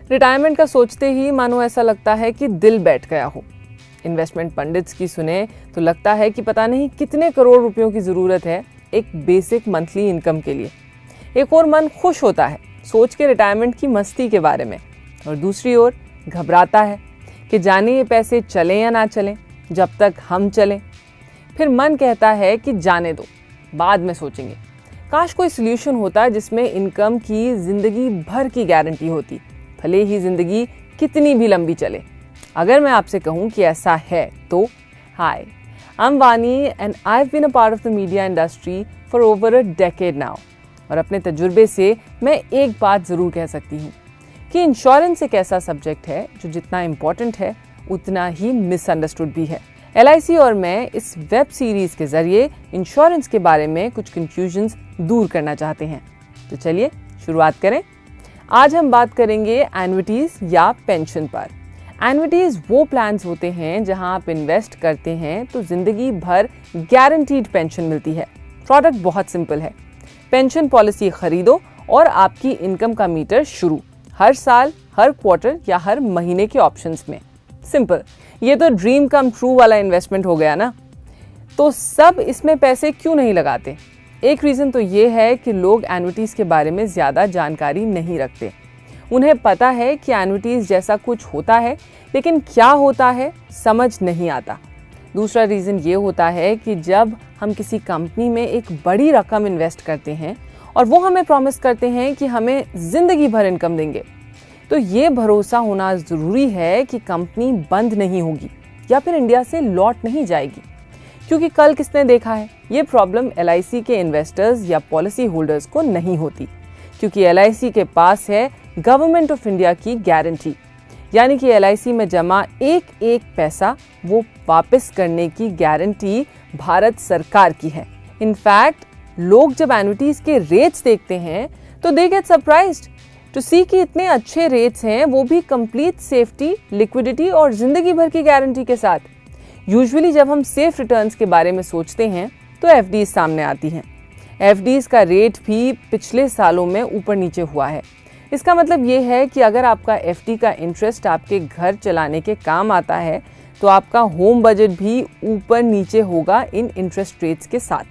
Retirement का सोचते ही मानो ऐसा लगता है कि दिल बैठ गया हो। इन्वेस्टमेंट पंडित्स की सुने तो लगता है कि पता नहीं कितने करोड़ रुपयों की ज़रूरत है एक बेसिक मंथली इनकम के लिए। एक और मन खुश होता है सोच के रिटायरमेंट की मस्ती के बारे में, और दूसरी ओर घबराता है कि जाने ये पैसे चलें या ना चलें, जब तक हम चलें। फिर मन कहता है कि जाने दो, बाद में सोचेंगे। काश कोई सोल्यूशन होता जिसमें इनकम की ज़िंदगी भर की गारंटी होती, भले ही ज़िंदगी कितनी भी लंबी चले। अगर मैं आपसे कहूँ कि ऐसा है तो hi, I am Vani and I have been a part of the media industry for over a decade now. और अपने तजुर्बे से मैं एक बात ज़रूर कह सकती हूँ कि इंश्योरेंस एक ऐसा सब्जेक्ट है जो जितना इम्पॉर्टेंट है उतना ही मिसअंडरस्टूड भी है। LIC और मैं इस वेब सीरीज़ के ज़रिए इंश्योरेंस के बारे में कुछ कंफ्यूजन्स दूर करना चाहते हैं। तो चलिए शुरुआत करें। आज हम बात करेंगे एन्युइटीज़ या पेंशन पर। एन्युइटीज़ वो प्लान्स होते हैं जहां आप इन्वेस्ट करते हैं तो ज़िंदगी भर गारंटीड पेंशन मिलती है। प्रोडक्ट बहुत सिंपल है, पेंशन पॉलिसी खरीदो और आपकी इनकम का मीटर शुरू, हर साल, हर क्वार्टर या हर महीने के ऑप्शंस में। सिंपल, ये तो ड्रीम कम ट्रू वाला इन्वेस्टमेंट हो गया ना। तो सब इसमें पैसे क्यों नहीं लगाते? एक रीज़न तो ये है कि लोग एन्युइटीज़ के बारे में ज़्यादा जानकारी नहीं रखते। उन्हें पता है कि एन्युइटीज़ जैसा कुछ होता है, लेकिन क्या होता है समझ नहीं आता। दूसरा रीज़न ये होता है कि जब हम किसी कंपनी में एक बड़ी रकम इन्वेस्ट करते हैं और वो हमें प्रॉमिस करते हैं कि हमें ज़िंदगी भर इनकम देंगे, तो ये भरोसा होना ज़रूरी है कि कंपनी बंद नहीं होगी या फिर इंडिया से लौट नहीं जाएगी। क्योंकि कल किसने देखा है, ये प्रॉब्लम LIC के इन्वेस्टर्स या पॉलिसी होल्डर्स को नहीं होती, क्योंकि LIC के पास है गवर्नमेंट ऑफ इंडिया की गारंटी। यानी कि LIC में जमा एक एक पैसा वो वापस करने की गारंटी भारत सरकार की है। इनफैक्ट लोग जब एन्युइटीज़ के रेट्स देखते हैं तो दे गेट सरप्राइज्ड टू सी कि इतने अच्छे रेट्स हैं, वो भी कंप्लीट सेफ्टी, लिक्विडिटी और जिंदगी भर की गारंटी के साथ। यूजुअली जब हम सेफ रिटर्न्स के बारे में सोचते हैं तो FDs सामने आती हैं। FDs का रेट भी पिछले सालों में ऊपर नीचे हुआ है। इसका मतलब ये है कि अगर आपका FD का इंटरेस्ट आपके घर चलाने के काम आता है तो आपका होम बजट भी ऊपर नीचे होगा इन इंटरेस्ट रेट्स के साथ।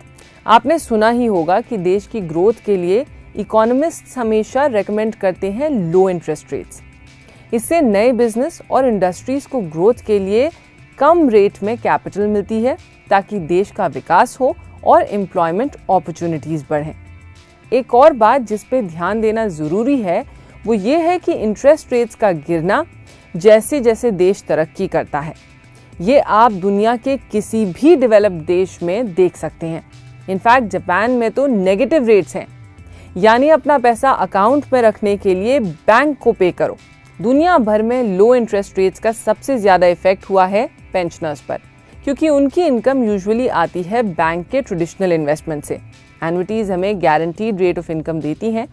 आपने सुना ही होगा कि देश की ग्रोथ के लिए इकोनॉमिस्ट्स हमेशा रेकमेंड करते हैं लो इंटरेस्ट रेट्स। इससे नए बिजनेस और इंडस्ट्रीज को ग्रोथ के लिए कम रेट में कैपिटल मिलती है ताकि देश का विकास हो और एम्प्लॉयमेंट अपॉर्चुनिटीज़ बढ़ें। एक और बात जिस पे ध्यान देना ज़रूरी है वो ये है कि इंटरेस्ट रेट्स का गिरना जैसे जैसे देश तरक्की करता है, ये आप दुनिया के किसी भी डेवलप्ड देश में देख सकते हैं। इनफैक्ट जापान में तो नेगेटिव रेट्स हैं, यानी अपना पैसा अकाउंट में रखने के लिए बैंक को पे करो। दुनिया भर में लो इंटरेस्ट रेट्स का सबसे ज़्यादा इफेक्ट हुआ है पेंशनर्स पर, क्योंकि उनकी इनकम यूजुअली आती है बैंक के ट्रेडिशनल इन्वेस्टमेंट से। एन्युइटीज़ हमें गारंटीड रेट ऑफ इनकम देती हैं,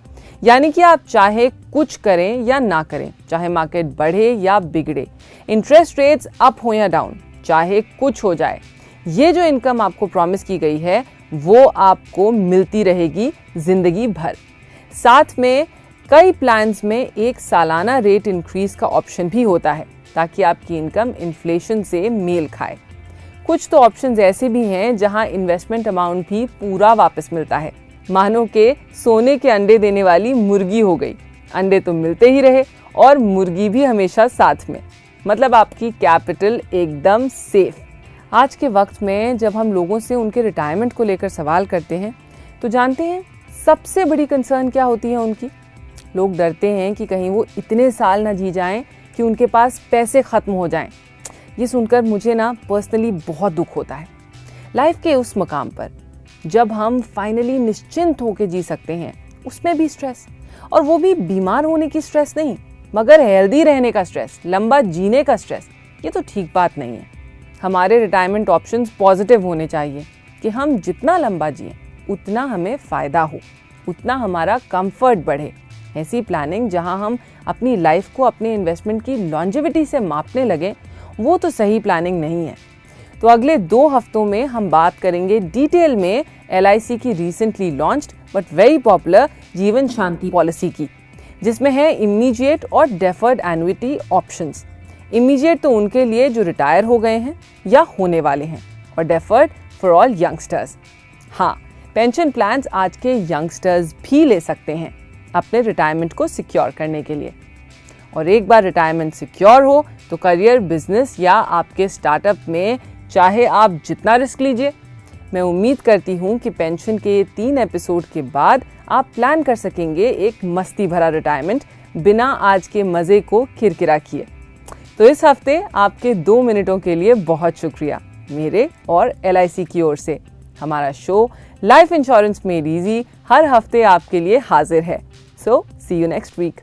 यानी कि आप चाहे कुछ करें या ना करें, चाहे मार्केट बढ़े या बिगड़े, इंटरेस्ट रेट्स अप हो या डाउन, चाहे कुछ हो जाए, ये जो इनकम आपको प्रॉमिस की गई है वो आपको मिलती रहेगी जिंदगी भर। साथ में कई प्लान्स में एक सालाना रेट इंक्रीज का ऑप्शन भी होता है ताकि आपकी इनकम इन्फ्लेशन से मेल खाए। कुछ तो ऑप्शंस ऐसे भी हैं जहां इन्वेस्टमेंट अमाउंट भी पूरा वापस मिलता है, मानो के सोने के अंडे देने वाली मुर्गी हो गई। अंडे तो मिलते ही रहे और मुर्गी भी हमेशा साथ में, मतलब आपकी कैपिटल एकदम सेफ। आज के वक्त में जब हम लोगों से उनके रिटायरमेंट को लेकर सवाल करते हैं तो जानते हैं सबसे बड़ी कंसर्न क्या होती है उनकी? लोग डरते हैं कि कहीं वो इतने साल ना जी जाएं कि उनके पास पैसे ख़त्म हो जाएं। ये सुनकर मुझे ना पर्सनली बहुत दुख होता है। लाइफ के उस मकाम पर जब हम फाइनली निश्चिंत होकर जी सकते हैं, उसमें भी स्ट्रेस, और वो भी बीमार होने की स्ट्रेस नहीं, मगर हेल्दी रहने का स्ट्रेस, लंबा जीने का स्ट्रेस, ये तो ठीक बात नहीं है। हमारे रिटायरमेंट ऑप्शंस पॉजिटिव होने चाहिए कि हम जितना लंबा जिए उतना हमें फ़ायदा हो। उतना हमारा कंफर्ट बढ़े। ऐसी प्लानिंग जहां हम अपनी लाइफ को अपने इन्वेस्टमेंट की लॉन्जेविटी से मापने लगें, वो तो सही प्लानिंग नहीं है। तो अगले 2 हफ्तों में हम बात करेंगे डिटेल में LIC की recently launched but very popular जीवन शांति पॉलिसी की, जिसमें है इमीडिएट और डेफर्ड एन्युइटी ऑप्शंस। इमीडिएट तो उनके लिए जो रिटायर हो गए हैं या होने वाले हैं, और डेफर्ड फॉर ऑल यंगस्टर्स। हाँ, पेंशन प्लान्स आज के यंगस्टर्स भी ले सकते हैं अपने रिटायरमेंट को सिक्योर करने के लिए। और एक बार रिटायरमेंट सिक्योर हो तो करियर, बिजनेस या आपके स्टार्टअप में चाहे आप जितना रिस्क लीजिए, मैं उम्मीद करती हूँ कि पेंशन के 3 एपिसोड के बाद आप प्लान कर सकेंगे एक मस्ती भरा रिटायरमेंट बिना आज के मज़े को किरकिरा किए। तो इस हफ्ते आपके 2 मिनटों के लिए बहुत शुक्रिया मेरे और LIC की ओर से। हमारा show life insurance made easy हर हफ्ते आपके लिए हाजिर है। So see you next week.